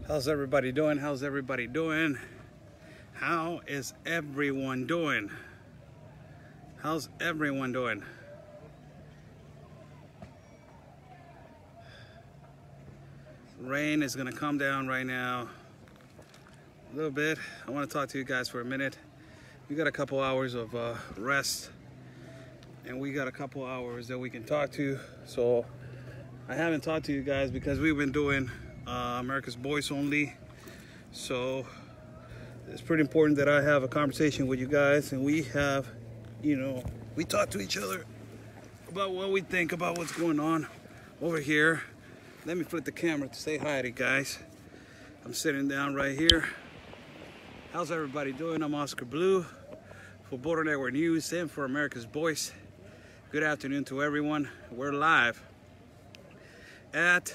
How's everybody doing? How's everybody doing? How is everyone doing? How's everyone doing? Rain is gonna come down right now a little bit. I want to talk to you guys for a minute. We got a couple hours of rest, and we got a couple hours that we can talk to. So I haven't talked to you guys because we've been doing America's Voice only. So it's pretty important that I have a conversation with you guys, and we have, we talk to each other about what we think about what's going on over here. Let me flip the camera to say hi to you guys. I'm sitting down right here. How's everybody doing? I'm Oscar Blue for Border Network News and for America's Voice. Good afternoon to everyone. We're live at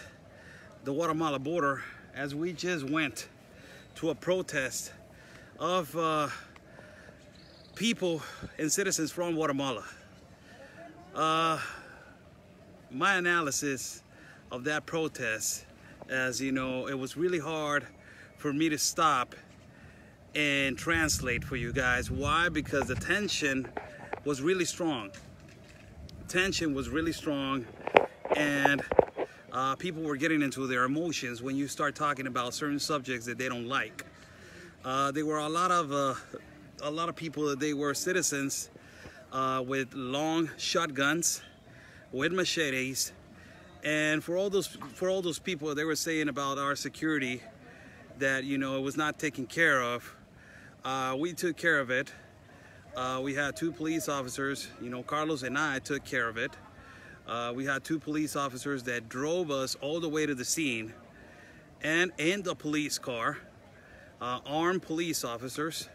the Guatemala border as we just went to a protest of people and citizens from Guatemala. My analysis of that protest, as you know, it was really hard for me to stop and translate for you guys. Why? Because the tension was really strong. Tension was really strong, and people were getting into their emotions when you start talking about certain subjects that they don't like. There were a lot of people that they were citizens with long shotguns, with machetes, and for all those people, they were saying about our security that it was not taken care of. We took care of it. We had two police officers. Carlos and I took care of it. We had two police officers that drove us all the way to the scene, and in the police car, armed police officers,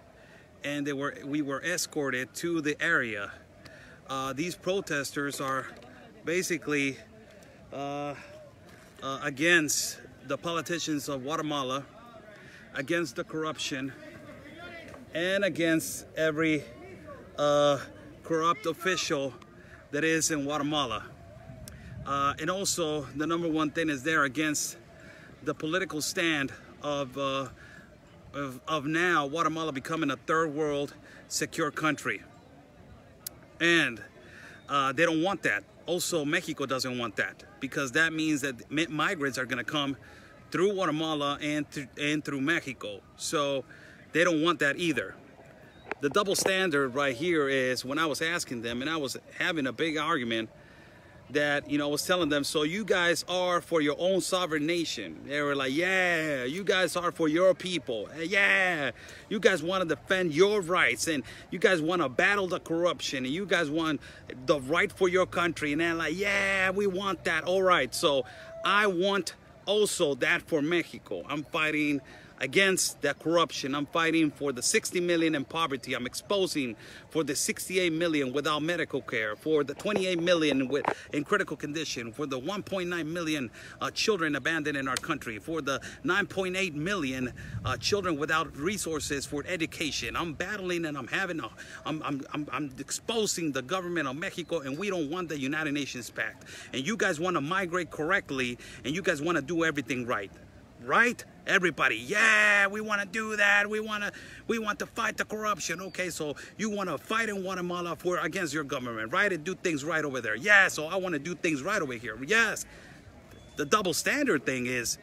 and we were escorted to the area. These protesters are basically against the politicians of Guatemala, against the corruption, and against every corrupt official that is in Guatemala. And also, the number one thing is they're against the political stand of now Guatemala becoming a third world secure country. And they don't want that. Also, Mexico doesn't want that, because that means that migrants are going to come through Guatemala and through Mexico. So they don't want that either. The double standard right here is when I was asking them, and I was having a big argument, that I was telling them, so you guys are for your own sovereign nation. They were like, yeah, you guys are for your people. Yeah, you guys want to defend your rights, and you guys want to battle the corruption, and you guys want the right for your country. And they're like, yeah, we want that. All right, so I want also that for Mexico. I'm fighting against that corruption. I'm fighting for the 60 million in poverty. I'm exposing for the 68 million without medical care, for the 28 million in critical condition, for the 1.9 million children abandoned in our country, for the 9.8 million children without resources for education. I'm battling, and I'm exposing the government of Mexico, and we don't want the United Nations Pact. And you guys want to migrate correctly, and you guys want to do everything right. Right? Everybody, yeah, we want to do that. We want to fight the corruption. Okay, so you want to fight in Guatemala against your government, right? And do things right over there. Yeah, so I want to do things right over here. Yes. The double standard thing is,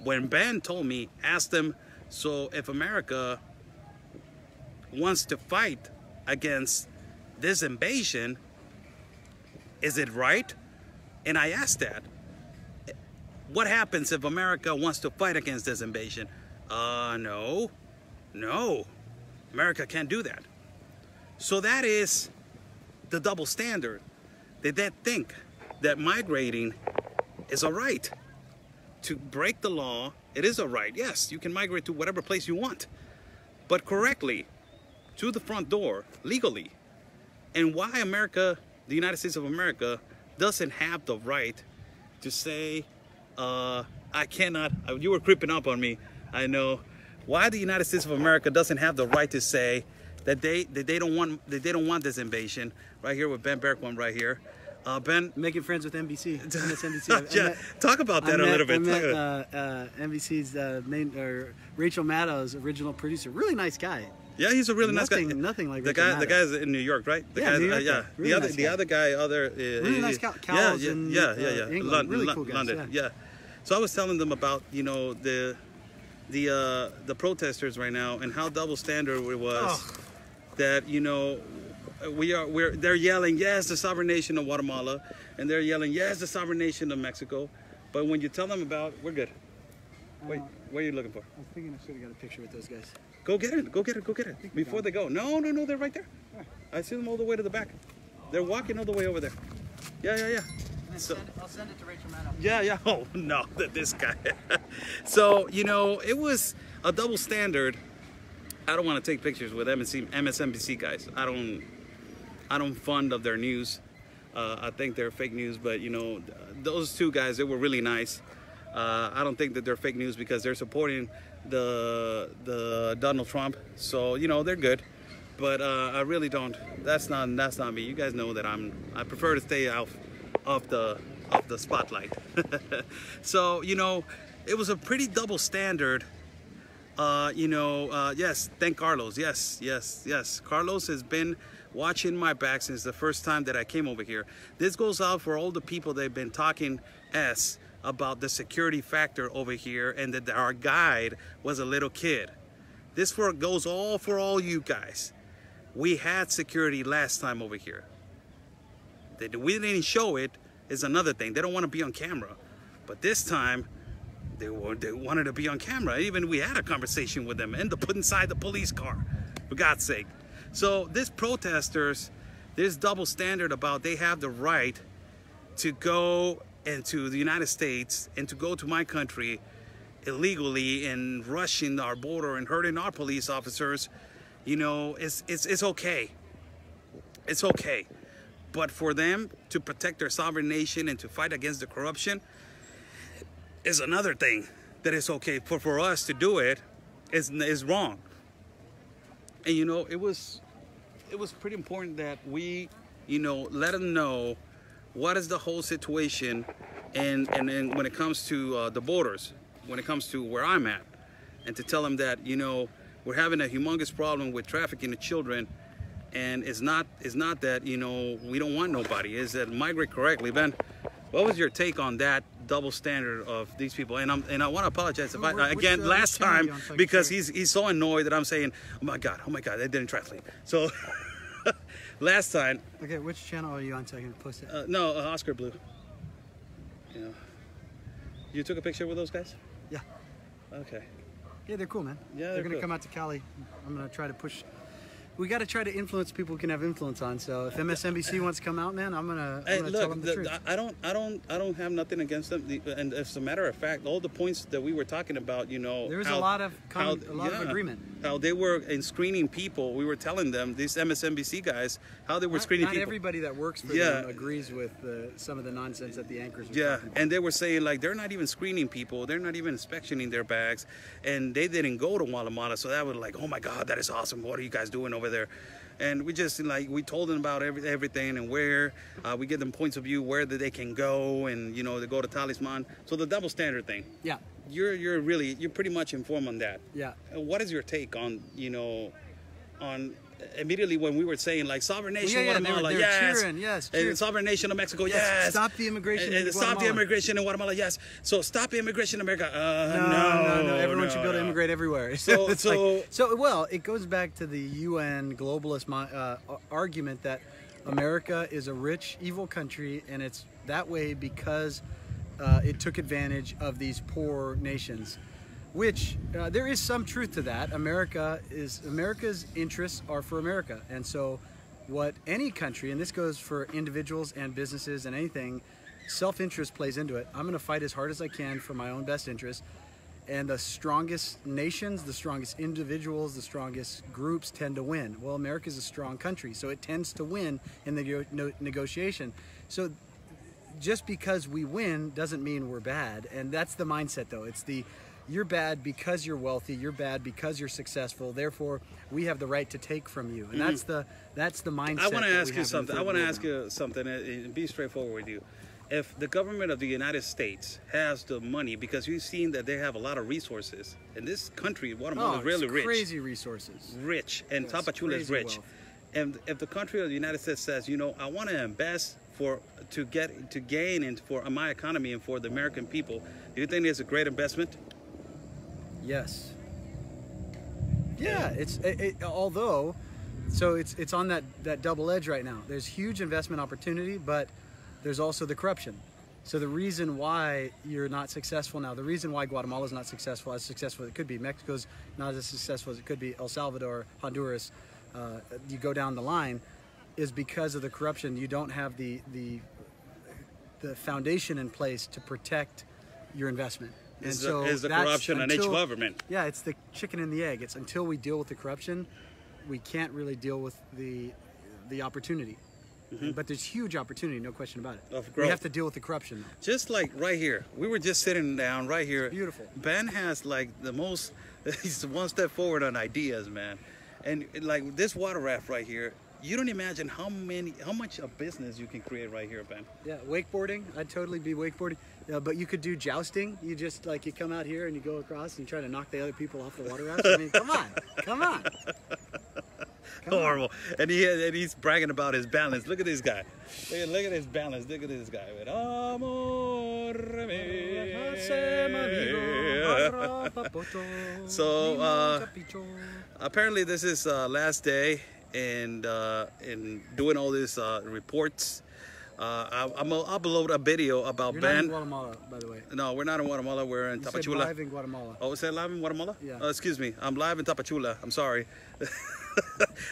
when Ben told me, asked him, so if America wants to fight against this invasion, is it right? And I asked that. What happens if America wants to fight against this invasion? No. America can't do that. So that is the double standard. They think that migrating is a right. To break the law, it is a right. Yes, you can migrate to whatever place you want, but correctly, to the front door, legally. And why America, the United States of America, doesn't have the right to say, I cannot, you were creeping up on me, I know. Why the United States of America doesn't have the right to say that they don't want this invasion, right here with Ben Bergman right here, Ben, making friends with NBC. MSNBC. yeah, talk about that a little bit. I met NBC's Rachel Maddow's original producer. Really nice guy. Yeah, he's a really nice guy. Nothing like the Rachel guy. The guy's in New York, right? The New York, yeah. really The other guy, really nice guy. England. Really cool guys, London. Yeah. So I was telling them about the protesters right now and how double standard it was. That they're yelling yes the sovereign nation of Guatemala, and they're yelling yes the sovereign nation of Mexico, but when you tell them about we're good. Wait, what are you looking for? I was thinking I should have got a picture with those guys. Go get it before they go. No, they're right there. I see them all the way to the back. They're walking all the way over there. Yeah. So, I'll send it to Rachel Maddow. Yeah. Oh no, this guy. So it was a double standard. I don't want to take pictures with MSNBC guys. I don't fund of their news. I think they're fake news. But those two guys, they were really nice. I don't think that they're fake news because they're supporting the Donald Trump. So they're good. But I really don't. That's not me. You guys know that I prefer to stay out of the spotlight. So it was a pretty double standard. Yes, thank Carlos. Yes. Carlos has been watching my back since the first time that I came over here. This goes out for all the people that have been talking about the security factor over here and that our guide was a little kid. This goes all for all you guys. We had security last time over here. That we didn't show it is another thing. They don't want to be on camera. But this time, they wanted to be on camera. Even we had a conversation with them and to put inside the police car, for God's sake. So these protesters, there's double standard about they have the right to go into the United States and to go to my country illegally and rushing our border and hurting our police officers. It's okay. It's okay. But for them to protect their sovereign nation and to fight against the corruption is another thing that is okay. For us to do it is wrong. And it was pretty important that we let them know what is the whole situation and then when it comes to the borders, when it comes to where I'm at, and to tell them that we're having a humongous problem with trafficking the children. And it's not that we don't want nobody. Is that migrate correctly, Ben? What was your take on that double standard of these people? And I want to apologize if last time because he's so annoyed that I'm saying, oh my god, that didn't translate. So last time. Okay, which channel are you on so I can post it? No, Oscar Blue. You took a picture with those guys? Yeah. Okay. Yeah, they're cool, man. Yeah, they're gonna come out to Cali. I'm gonna try to push. We got to try to influence people we can have influence on. So if MSNBC wants to come out, man, I'm gonna tell them the truth. I don't have nothing against them. And as a matter of fact, all the points that we were talking about, there was a lot of agreement. How they were in screening people. We were telling them, these MSNBC guys, how they were screening people. Not everybody that works for them agrees with some of the nonsense that the anchors were talking about. And they were saying like they're not even screening people. They're not even inspectioning their bags, and they didn't go to Guatemala. So that was like, oh my God, that is awesome. What are you guys doing over there? And we just we told them about everything and where we give them points of view where they can go, and they go to Talisman. So the double standard thing. Yeah. You're pretty much informed on that. Yeah. What is your take on on immediately when we were saying like sovereign nation Guatemala, they were yes, cheering, yes, and sovereign nation of Mexico, yes, stop the immigration, and stop the immigration in Guatemala, yes. So stop the immigration in America. No. Everyone should be able to immigrate everywhere. So it goes back to the UN globalist argument that America is a rich, evil country, and it's that way because it took advantage of these poor nations. Which there is some truth to that. America's interests are for America, and so what any country, and this goes for individuals and businesses and anything, self-interest plays into it. I'm going to fight as hard as I can for my own best interest, and the strongest nations, the strongest individuals, the strongest groups tend to win. Well, America's a strong country, so it tends to win in the negotiation. So just because we win doesn't mean we're bad, and that's the mindset, though. It's the you're bad because you're wealthy, you're bad because you're successful, therefore we have the right to take from you. And that's the mindset. I want to ask you something. I want to ask you something and be straightforward with you. If the government of the United States has the money, because we've seen that they have a lot of resources, and this country, Guatemala, is really rich. Crazy resources. Rich, and Tapachula is rich. Wealth. And if the country of the United States says, you know, I want to invest to gain and for my economy and for the American people, do you think it's a great investment? Yes. Yeah, although, so it's on that double edge right now. There's huge investment opportunity, but there's also the corruption. So the reason why you're not successful now, the reason why Guatemala is not successful as it could be, Mexico's not as successful as it could be, El Salvador, Honduras, you go down the line, is because of the corruption. You don't have the foundation in place to protect your investment. And so is the corruption in each government? Yeah, it's the chicken and the egg. It's until we deal with the corruption, we can't really deal with the opportunity. Mm-hmm. But there's huge opportunity, no question about it. We have to deal with the corruption though. Just like right here, we were just sitting down right here. It's beautiful. Ben has like the most, he's one step forward on ideas, man. And like this water raft right here, you don't imagine how much of business you can create right here, Ben. Yeah, wakeboarding, I'd totally be wakeboarding. Yeah, but you could do jousting. You just like, you come out here and you go across and you try to knock the other people off the water raft. I mean, come on. Horrible. And he's bragging about his balance. Look at this guy. Look at his balance. Look at this guy. So apparently this is last day in doing all these reports. I'll upload a video about You're Ben. Not in Guatemala, by the way. No, we're not in Guatemala. We're in Tapachula. Live in Guatemala. Oh, is that live in Guatemala? Yeah. Oh, excuse me. I'm live in Tapachula. I'm sorry.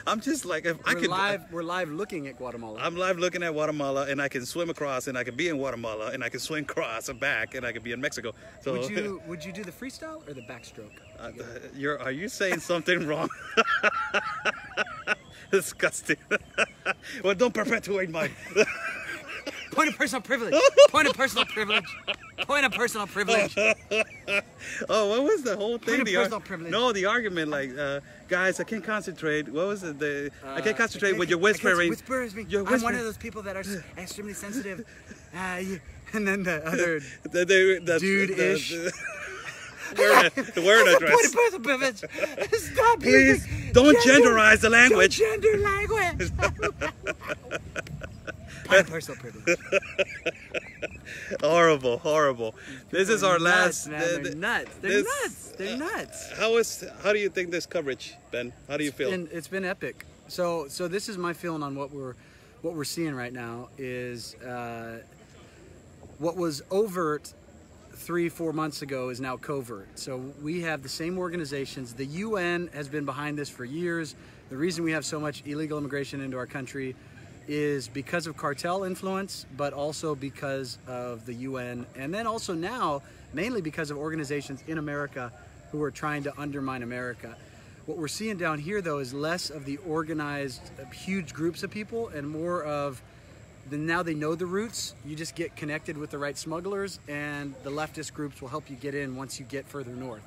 I'm just like, if I could. We're live looking at Guatemala. I'm live looking at Guatemala, and I can swim across, and I can be in Guatemala, and I can swim across and back, and I can be in Mexico. So would you do the freestyle or the backstroke? Are you saying something wrong? Disgusting. Well, don't perpetuate my. Point of personal privilege. Point of personal privilege. Point of personal privilege. Oh, what was the whole thing? Point of personal privilege. No, the argument, like, guys, I can't concentrate. What was it? I can't concentrate with your whispering. I'm one of those people that are extremely sensitive. And then the other dude-ish. The word address. Point of personal privilege. Stop. Please don't genderize the language. Don't gender language. Personal privilege. Horrible. This is our last. They're nuts. They're nuts. How do you think this coverage, Ben? How do you feel? It's been epic. So this is my feeling on what we're seeing right now is what was overt 3-4 months ago is now covert. So we have the same organizations. The UN has been behind this for years. The reason we have so much illegal immigration into our country is because of cartel influence, but also because of the UN, and then also now mainly because of organizations in America who are trying to undermine America. What we're seeing down here though is less of the organized huge groups of people and more of now they know the routes. You just get connected with the right smugglers, and the leftist groups will help you get in once you get further north.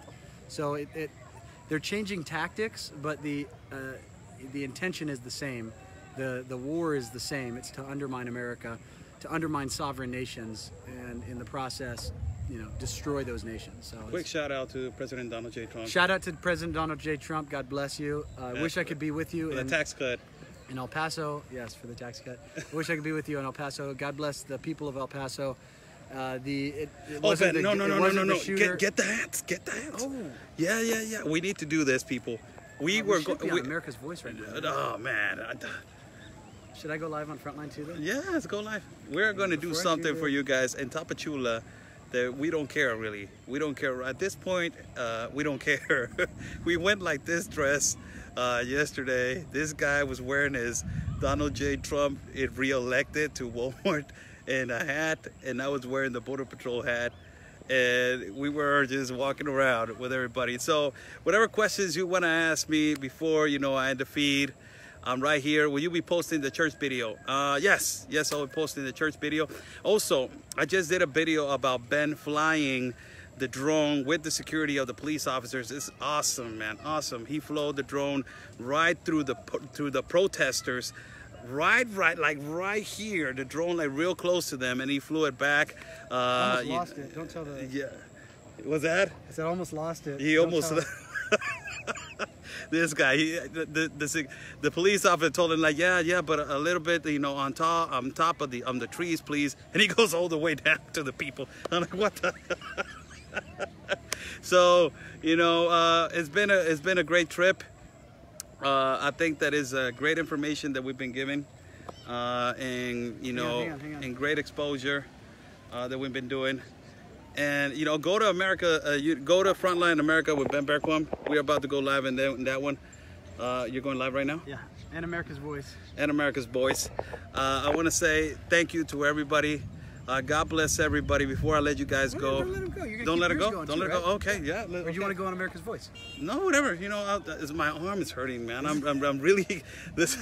So they're changing tactics, but the intention is the same. The war is the same. It's to undermine America, to undermine sovereign nations, and in the process, destroy those nations. So quick shout out to President Donald J. Trump. Shout out to President Donald J. Trump. God bless you. I wish I could be with you. For the tax cut. In El Paso, yes, for the tax cut. I wish I could be with you in El Paso. God bless the people of El Paso. No. Get the hats. Get the hats. Oh. Yeah. We need to do this, people. We should be on America's Voice right now. Oh man. Should I go live on Frontline too then? Yeah, let's go live. We're going to do something for you guys in Tapachula that we don't care really. We don't care. At this point, we don't care. We went like this dress yesterday. This guy was wearing his Donald J. Trump re-elected to Walmart and a hat, and I was wearing the Border Patrol hat. And we were just walking around with everybody. So whatever questions you want to ask me before, I end the feed, I'm right here. Will you be posting the church video? Yes, I'll be posting the church video. Also, I just did a video about Ben flying the drone with the security of the police officers. It's awesome, man, awesome. He flew the drone right through the protesters, right here. The drone like real close to them, and he flew it back. Almost lost it. Don't tell the. Yeah, was that? I said almost lost it. He almost. This guy, the police officer told him like, yeah, but a little bit, you know, on top of the trees, please. And he goes all the way down to the people. I'm like, what the? So, you know, it's been a great trip. I think that is great information that we've been giving, and you know, hang on. And great exposure that we've been doing. And you know, go to America. You go to Frontline America with Ben Berquam. We're about to go live in that one. You're going live right now. Yeah, and America's Voice. And America's Voice. I want to say thank you to everybody. God bless everybody. Before I let you guys go, don't let him go. You're don't let it go. Don't let it go. Okay, yeah. Or do you want to go on America's Voice? No, whatever. You know, my arm is hurting, man. I'm really this.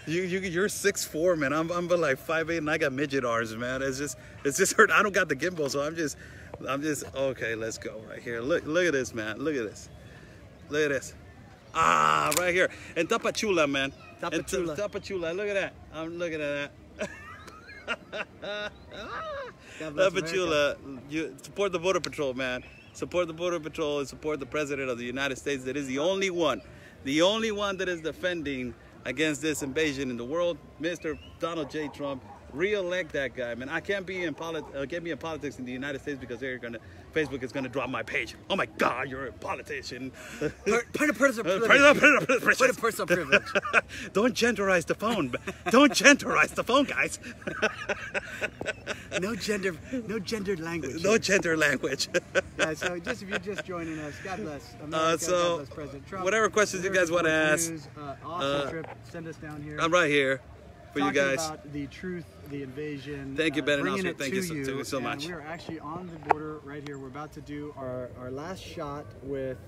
You're 6'4", man. I'm like 5'8", and I got midget arms, man. It's just hurt. I don't got the gimbal, so I'm just okay. Let's go right here. Look at this, man. Look at this. Look at this. Ah, right here in Tapachula, man. Tapachula. Tapachula. Look at that. I'm looking at that. Tapachula, you support the Border Patrol, man. Support the Border Patrol and support the President of the United States. That is the only one that is defending against this invasion in the world. Mr. Donald J. Trump, re-elect that guy, man. I can't be in politics in the United States because Facebook is gonna drop my page. Oh my God, you're a politician. Point of personal privilege. Point of personal privilege. Don't genderize the phone. Don't genderize the phone, guys. No gendered language. No gender language. Yeah, so if you're just joining us, God bless America, God bless President Trump. Whatever questions you guys want to ask, awesome trip. Send us down here. I'm right here for you guys. About the truth, the invasion. Thank you, Ben and Bringing Oscar. it Thank you so much. We are actually on the border right here. We're about to do our last shot with.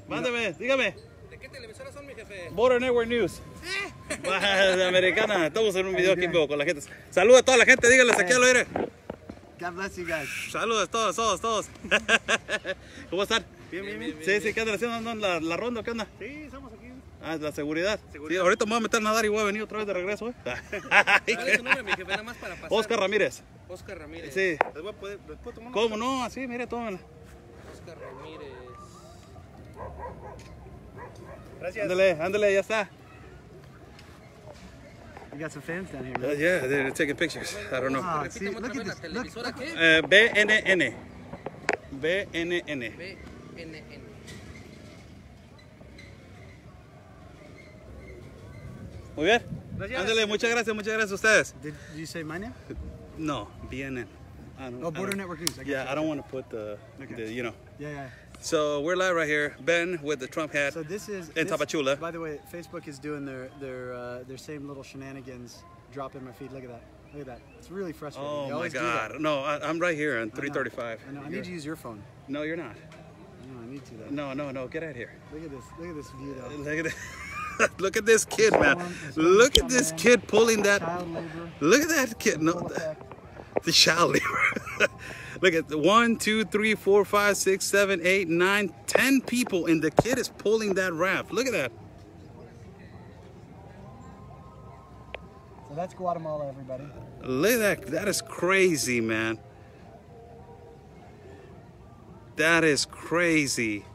Mándeme, dígame. ¿De qué televisora son, mi jefe? Border Network News. Americana. Estamos en un video aquí en vivo con la gente. Saludos a toda la gente. Díganles aquí al aire. God bless you guys. Saludos todos. ¿Cómo están? Bien. Sí, ¿qué andan haciendo? ¿La ronda? ¿Qué onda? Sí, estamos aquí. Ah, la seguridad. Sí, ahorita me voy a meter a nadar y voy a venir otra vez de regreso, ¿Cuál es su nombre, mi jefe? Nada más para pasar. Oscar Ramírez. Oscar Ramírez. Sí. ¿Les puedo tomar una? ¿Cómo no? Así, mire, tómenla. Oscar Ramírez. Gracias. Ándale, ya está. You got some fans down here, man. Yeah, they're taking pictures. I don't know. See, look at this. ¿Televisora qué? BNN. BNN. Muy bien. Ándale, muchas gracias a ustedes. Did you say my name? No, BNN. Border Network News. I don't want to put the you know. Yeah. So we're live right here. Ben with the Trump hat. So this is in Tapachula. By the way, Facebook is doing their same little shenanigans. Dropping my feed. Look at that. It's really frustrating. Oh my God. No, I'm right here on 335. I know. I need to use your phone. No, you're not. No, I need to though. No. Get out of here. Look at this view though. Look at this. Look at this kid, man. Look at this kid pulling that. Child labor. Look at that kid. No, the child labor. Look at 1, 2, 3, 4, 5, 6, 7, 8, 9, 10 people, and the kid is pulling that raft. Look at that. So that's Guatemala, everybody. Look at that. That is crazy, man. That is crazy.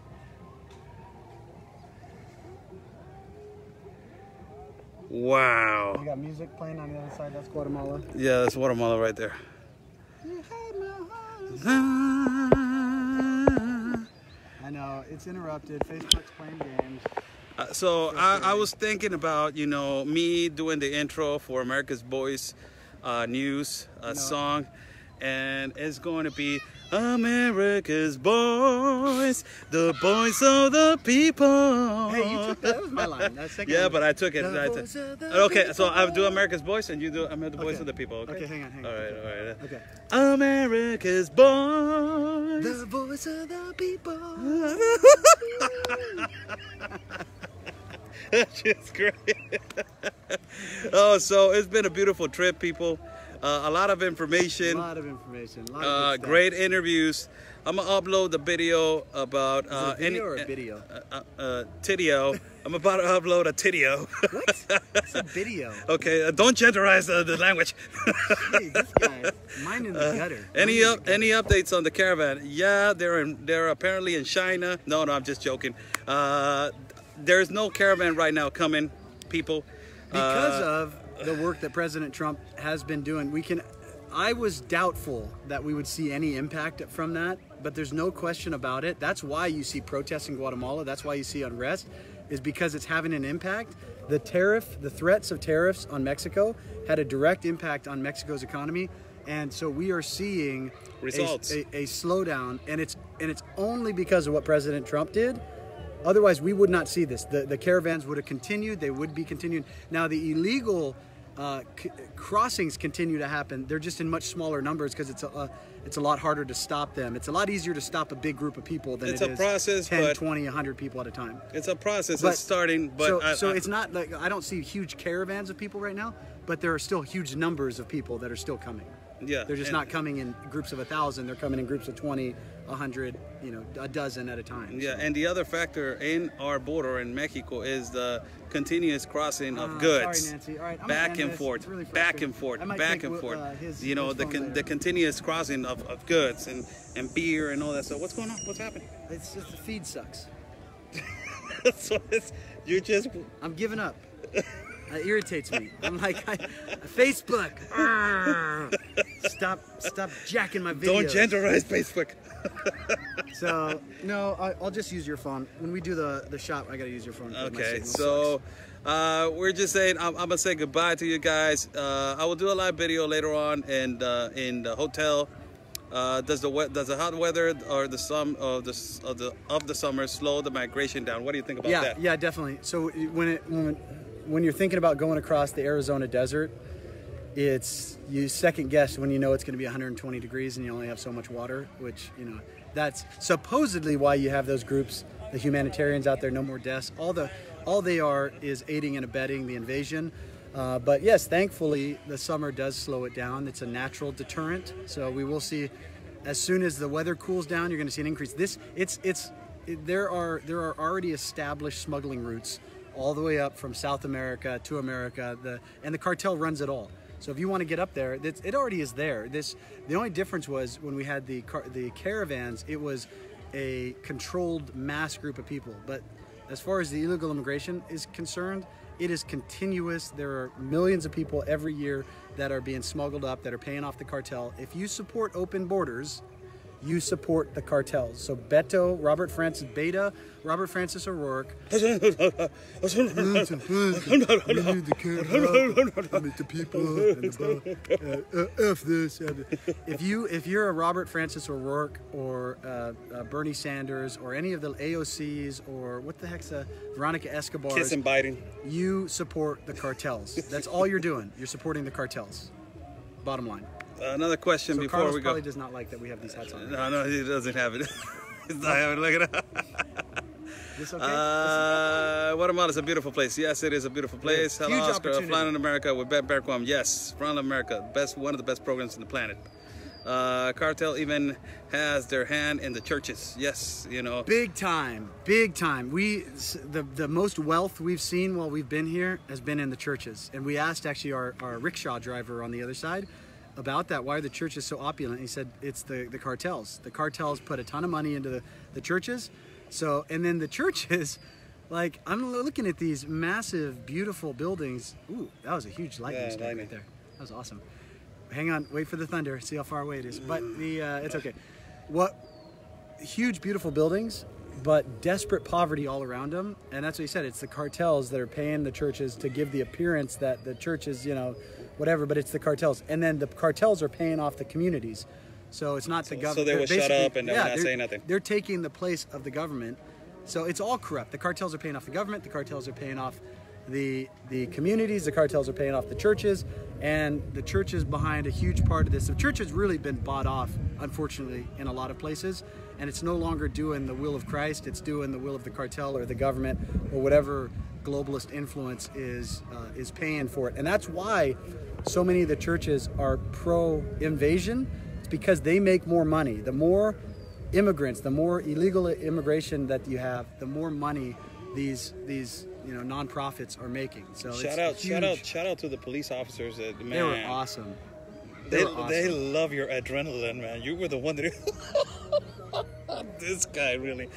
Wow. We got music playing on the other side. That's Guatemala. Yeah, that's Guatemala right there. I know, it's interrupted. Facebook's playing games. So I was thinking about, you know, me doing the intro for America's Voice news song, and it's going to be America's Voice, the voice of the people. Hey, you took that. That was my line. Yeah, but I took it. Okay, so I'll do America's Voice, and you do the voice of the people. Okay, hang on. All right. Okay. America's Voice, the voice of the people. That's just great. Oh, so it's been a beautiful trip, people. A lot of information. A lot of information. A lot of good stuff. Great interviews. I'm gonna upload the video about Is it a video or a video? Tidio. I'm about to upload a Tidio. What? It's a video. Okay, don't genderize the language. Hey, this guy, mine in the gutter. Any updates on the caravan? Yeah, they're apparently in China. No, I'm just joking. There's no caravan right now coming, people. Because of the work that President Trump has been doing, I was doubtful that we would see any impact from that, but there's no question about it. That's why you see protests in Guatemala. That's why you see unrest, is because it's having an impact. The threats of tariffs on Mexico had a direct impact on Mexico's economy, and so we are seeing results, a slowdown, and it's only because of what President Trump did. Otherwise, we would not see this. The caravans would have continued. They would be continued. Now, the illegal crossings continue to happen. They're just in much smaller numbers because it's a lot harder to stop them. It's a lot easier to stop a big group of people than it's a process, 10, 20, 100 people at a time. It's a process. It's starting, but so it's not like I don't see huge caravans of people right now, but there are still huge numbers of people that are still coming. Yeah, they're just not coming in groups of 1,000. They're coming in groups of 20, 100, a dozen at a time. Yeah, so. And the other factor in our border in Mexico is the continuous crossing of goods. Sorry, Nancy. All right, back and forth, really back and forth, back and forth. The continuous crossing of goods and beer and all that stuff. What's going on? What's happening? It's just the feed sucks. So I'm giving up. It irritates me. I'm like, Facebook. Stop jacking my videos. Don't genderize Facebook. So no, I'll just use your phone when we do the shop. I gotta use your phone. Okay, so we're just saying I'm gonna say goodbye to you guys. I will do a live video later on in the hotel. Does the hot weather or the sun of the summer slow the migration down? What do you think about that? Yeah, definitely. So when you're thinking about going across the Arizona desert, you second guess when you know it's going to be 120 degrees and you only have so much water, which, that's supposedly why you have those groups, the humanitarians out there, no more deaths. All they are is aiding and abetting the invasion. But yes, thankfully the summer does slow it down. It's a natural deterrent. So we will see, as soon as the weather cools down, you're going to see an increase. There are already established smuggling routes all the way up from South America to America, and the cartel runs it all. So if you want to get up there, it already is there. The only difference was when we had the caravans, it was a controlled mass group of people. But as far as the illegal immigration is concerned, it is continuous. There are millions of people every year that are being smuggled up, that are paying off the cartel. If you support open borders, you support the cartels. So Beto, Robert Francis Beta, Robert Francis O'Rourke. The people, F this. If you're a Robert Francis O'Rourke or Bernie Sanders or any of the AOCs or what the heck's Veronica Escobar, kissing Biden, you support the cartels. That's all you're doing. You're supporting the cartels. Bottom line. Another question so before Carlos we go. Probably does not like that we have these hats on. No, he doesn't have it. He's not having it. Look at it. This okay? Guatemala is a beautiful place. Yes, it is a beautiful place. Yeah, Hello, Oscar. Flying in America with Ben Berquam. Yes, Flying in America, one of the best programs on the planet. Cartel even has their hand in the churches. Yes, Big time, big time. The most wealth we've seen while we've been here has been in the churches. And we asked actually our rickshaw driver on the other side about that. Why are the churches so opulent? He said it's the cartels. The cartels put a ton of money into the churches. So, and then the churches, like I'm looking at these massive, beautiful buildings. Ooh, that was a huge lightning strike right there. That was awesome. Hang on, wait for the thunder, see how far away it is. But it's okay. Huge, beautiful buildings, but desperate poverty all around them. And that's what he said. It's the cartels that are paying the churches to give the appearance that the churches, whatever, but it's the cartels. And then the cartels are paying off the communities. So it's not the government. So they will shut up and they're not saying nothing. They're taking the place of the government. So it's all corrupt. The cartels are paying off the government. The cartels are paying off the communities. The cartels are paying off the churches. And the church is behind a huge part of this. The church has really been bought off, unfortunately, in a lot of places. And it's no longer doing the will of Christ. It's doing the will of the cartel or the government or whatever globalist influence is paying for it, and that's why so many of the churches are pro-invasion. It's because they make more money. The more immigrants, the more illegal immigration that you have, the more money these nonprofits are making. So shout out to the police officers. Man, they were awesome. They love your adrenaline, man. You were the one that. This guy really.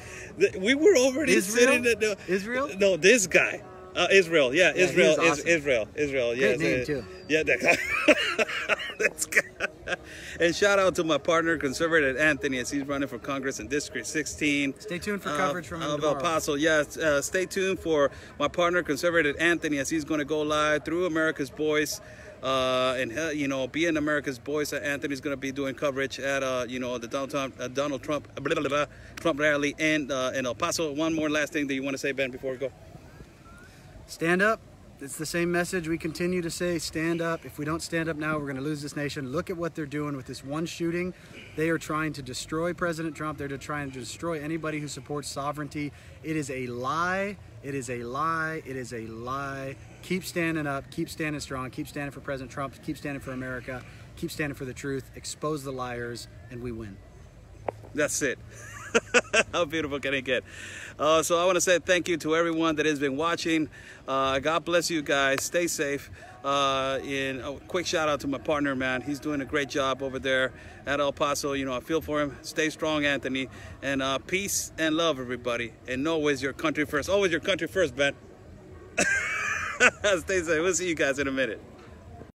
We were already sitting at the. Israel? No, this guy. Israel. Yeah, Israel. Awesome. Israel. Yeah. Great name too. Yeah, that guy. This guy. And shout out to my partner, Conservative Anthony, as he's running for Congress in District 16. Stay tuned for coverage from him of tomorrow. El Paso. Yes, stay tuned for my partner, Conservative Anthony, as he's going to go live through America's Voice. Being America's Voice, Anthony's going to be doing coverage at the Donald Trump Trump rally in El Paso. One more last thing that you want to say, Ben, before we go. Stand up. It's the same message we continue to say. Stand up. If we don't stand up now, we're going to lose this nation. Look at what they're doing with this one shooting. They are trying to destroy President Trump. They're trying to destroy anybody who supports sovereignty. It is a lie. It is a lie. It is a lie. Keep standing up. Keep standing strong. Keep standing for President Trump. Keep standing for America. Keep standing for the truth. Expose the liars, and we win. That's it. How beautiful can it get? So I want to say thank you to everyone that has been watching. God bless you guys. Stay safe. A quick shout out to my partner, man. He's doing a great job over there at El Paso. I feel for him. Stay strong, Anthony. And peace and love, everybody. And always your country first. Always your country first, Ben. Stay safe. We'll see you guys in a minute.